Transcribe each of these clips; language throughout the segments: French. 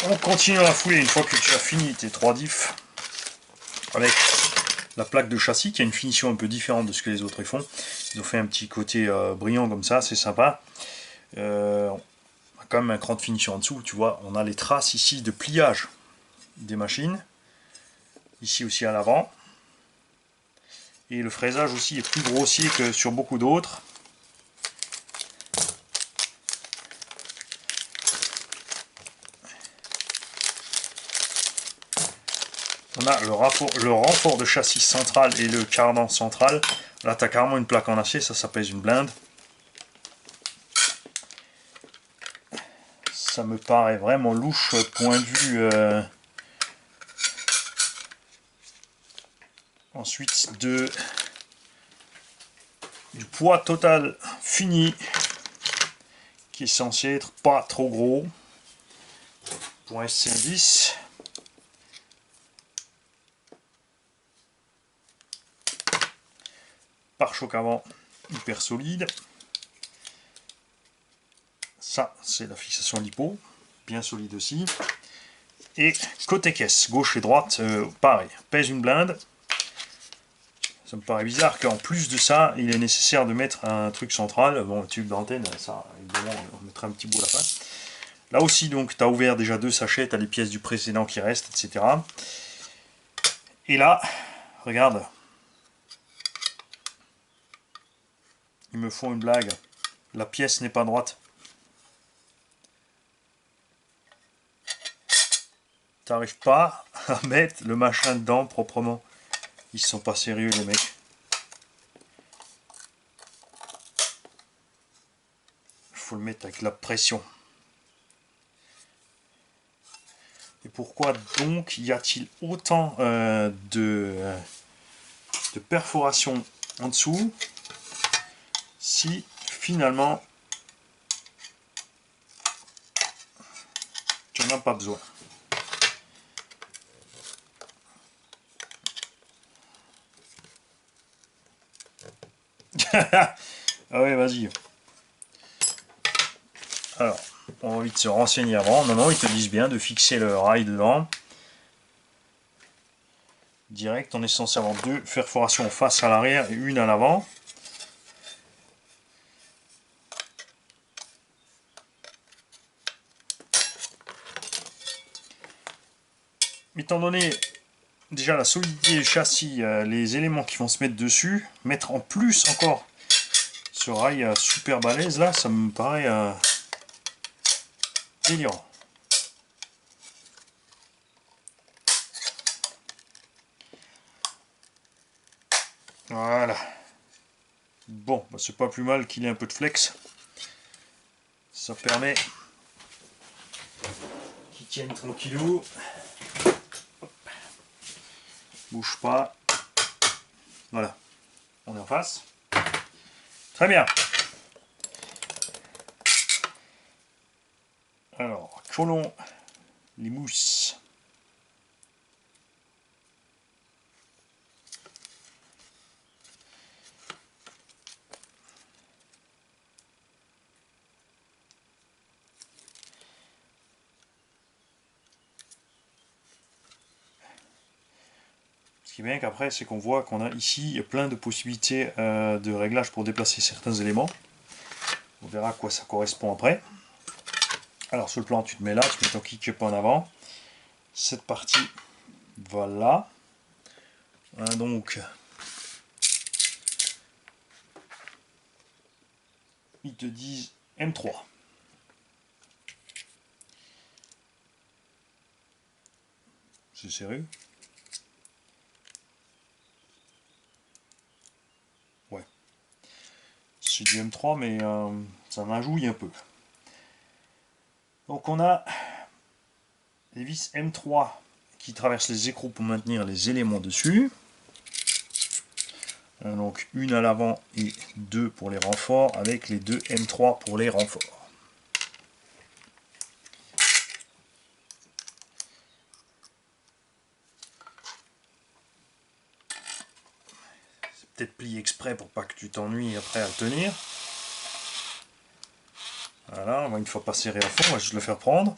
On continue la foulée une fois que tu as fini tes 3 diffs avec la plaque de châssis qui a une finition un peu différente de ce que les autres font. Ils ont fait un petit côté brillant comme ça, c'est sympa. On a quand même un cran de finition en dessous, tu vois, on a les traces ici de pliage des machines, ici aussi à l'avant. Et le fraisage aussi est plus grossier que sur beaucoup d'autres. On a le renfort de châssis central et le cardan central. Là, tu as carrément une plaque en acier, ça pèse une blinde. Ça me paraît vraiment louche point de vue. Ensuite, du poids total fini, qui est censé être pas trop gros pour un SC10. Pare-choc avant hyper solide. Ça, c'est la fixation lipo, bien solide aussi. Et côté caisse, gauche et droite, pareil, pèse une blinde. Ça me paraît bizarre qu'en plus de ça, il est nécessaire de mettre un truc central. Bon, le tube d'antenne, ça, évidemment, on mettra un petit bout à la fin. Là aussi, donc, tu as ouvert déjà 2 sachets, tu as les pièces du précédent qui restent, etc. Et là, regarde. Ils me font une blague. La pièce n'est pas droite. T'arrives pas à mettre le machin dedans proprement. Ils sont pas sérieux, les mecs. Il faut le mettre avec la pression. Et pourquoi donc y a-t-il autant de perforations en dessous si finalement tu n'en as pas besoin? Ah ouais, vas-y. Alors, on a envie de se renseigner avant. Non, non, ils te disent bien de fixer le rail dedans. Direct, on est censé avoir 2 perforations face à l'arrière et une à l'avant. Étant donné déjà la solidité du châssis, les éléments qui vont se mettre dessus, mettre en plus encore ce rail super balèze là, ça me paraît délirant. Voilà. Bon, bah c'est pas plus mal qu'il ait un peu de flex. Ça permet qu'il tienne tranquillou. Bouge pas. Voilà. On est en face. Très bien. Alors, collons les mousses. Ce qui est bien qu'après, c'est qu'on voit qu'on a ici plein de possibilités de réglage pour déplacer certains éléments. On verra à quoi ça correspond après. Alors sur le plan, tu te mets là, tu mets ton kick-up en avant. Cette partie, voilà. Donc, ils te disent M3. C'est sérieux? Ouais. C'est du M3, mais ça m'ajouille un peu. Donc on a les vis M3 qui traversent les écrous pour maintenir les éléments dessus. Donc une à l'avant et 2 pour les renforts, avec les 2 M3 pour les renforts. C'est peut-être plié exprès pour pas que tu t'ennuies après à le tenir. Voilà, une fois pas serré à fond, on va juste le faire prendre.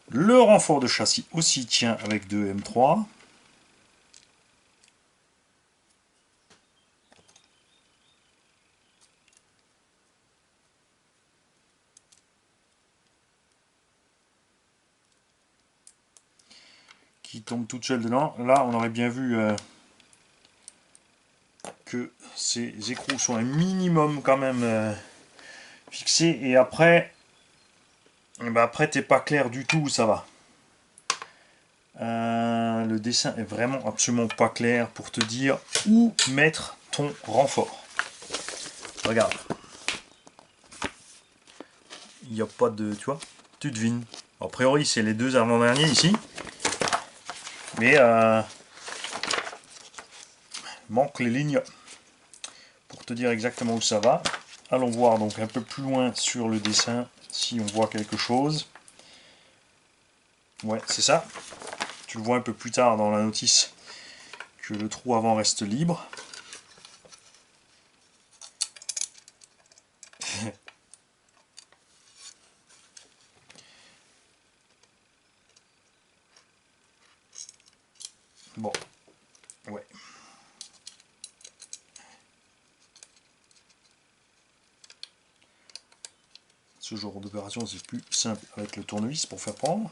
Le renfort de châssis aussi tient avec 2 M3. Qui tombe toute seule dedans. Là, on aurait bien vu que ces écrous sont un minimum quand même fixés. Et après, après t'es pas clair du tout où ça va. Le dessin est vraiment absolument pas clair pour te dire où mettre ton renfort. Regarde. Il n'y a pas de... Tu vois, tu devines. A priori, c'est les deux avant-derniers ici. Mais manque les lignes pour te dire exactement où ça va. Allons voir donc un peu plus loin sur le dessin si on voit quelque chose. Ouais, c'est ça. Tu le vois un peu plus tard dans la notice que le trou avant reste libre. Bon, ouais. Ce genre d'opération, c'est plus simple avec le tournevis pour faire prendre.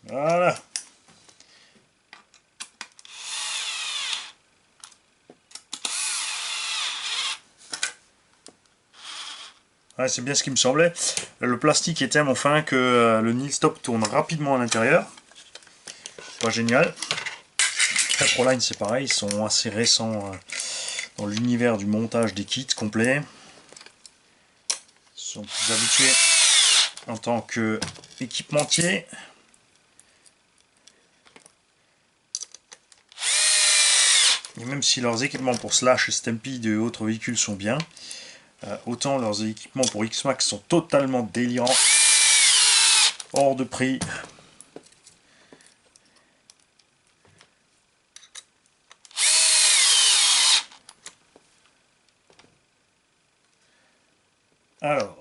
Voilà. Ouais, c'est bien ce qui me semblait. Le plastique est tellement fin que le nil stop tourne rapidement à l'intérieur. Pas génial. La Proline c'est pareil, ils sont assez récents dans l'univers du montage des kits complets. Ils sont plus habitués en tant qu'équipementiers. Et même si leurs équipements pour Slash, Stampede et autres véhicules sont bien, autant leurs équipements pour X-Max sont totalement délirants, hors de prix. Alors,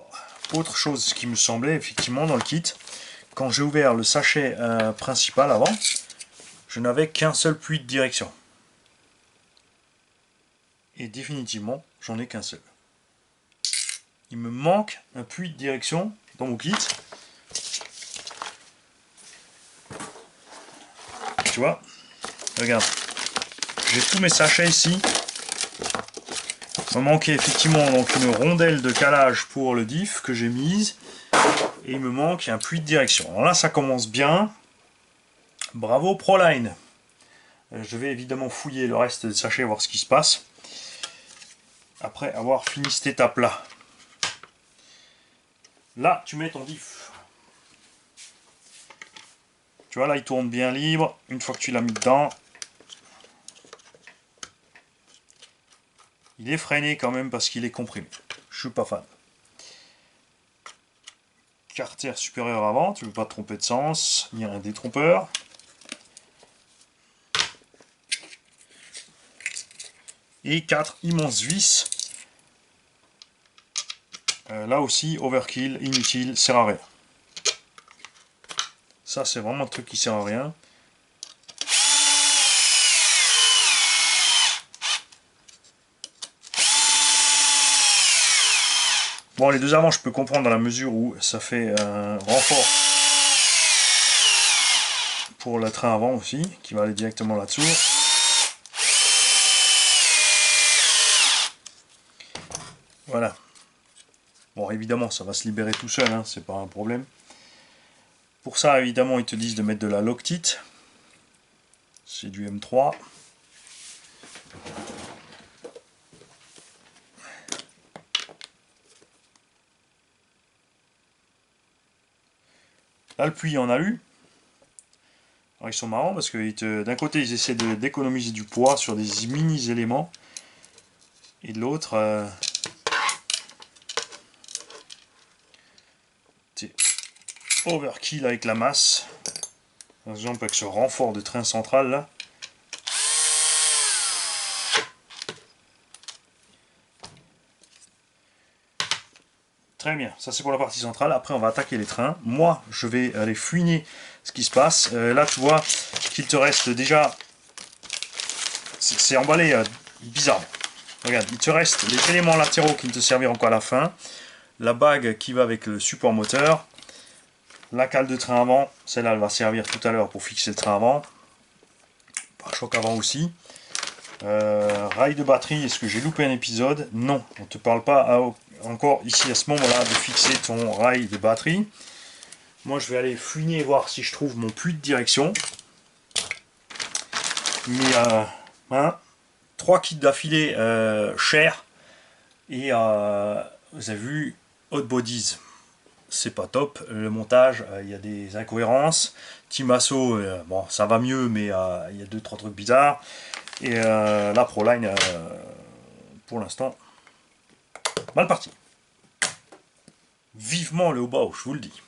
autre chose qui me semblait effectivement dans le kit, quand j'ai ouvert le sachet principal avant, je n'avais qu'un seul puits de direction. Et définitivement, j'en ai qu'un seul. Il me manque un puits de direction dans mon kit. Tu vois, regarde, j'ai tous mes sachets ici. Il me manquait effectivement donc une rondelle de calage pour le diff que j'ai mise. Et il me manque un puits de direction. Alors là, ça commence bien. Bravo Proline. Je vais évidemment fouiller le reste des sachets, voir ce qui se passe. Après avoir fini cette étape-là. Là, tu mets ton diff. Tu vois, là, il tourne bien libre. Une fois que tu l'as mis dedans, il est freiné quand même parce qu'il est comprimé. Je suis pas fan. Carter supérieur avant, tu ne veux pas te tromper de sens. Il y a un détrompeur. Et 4 immenses vis. Là aussi, overkill, inutile, sert à rien. Ça, c'est vraiment un truc qui sert à rien. Bon, les deux avant, je peux comprendre dans la mesure où ça fait un renfort pour le train avant aussi, qui va aller directement là-dessous. Voilà. Bon, évidemment, ça va se libérer tout seul, hein, c'est pas un problème. Pour ça, évidemment, ils te disent de mettre de la Loctite. C'est du M3. Là, le puits en alu. Alors, ils sont marrants parce que d'un côté, ils essaient d'économiser du poids sur des mini éléments. Et de l'autre, overkill avec la masse. Par exemple avec ce renfort de train central là. Très bien, ça c'est pour la partie centrale. Après on va attaquer les trains. Moi je vais aller fouiner ce qui se passe. Là tu vois qu'il te reste déjà... C'est emballé bizarre. Regarde, il te reste les éléments latéraux qui ne te serviront qu'à la fin. La bague qui va avec le support moteur. La cale de train avant, celle-là elle va servir tout à l'heure pour fixer le train avant. Pare-choc avant aussi. Rail de batterie, est-ce que j'ai loupé un épisode? Non, on ne te parle pas encore ici à ce moment-là de fixer ton rail de batterie. Moi je vais aller fouiner et voir si je trouve mon puits de direction. Mais hein, 3 kits d'affilée chers. Et vous avez vu, Hot Bodies, c'est pas top. Le montage, il y a des incohérences. Team Asso, bon, ça va mieux, mais il y a 2-3 trucs bizarres. Et la Proline, pour l'instant, mal parti. Vivement le haut-bas, je vous le dis.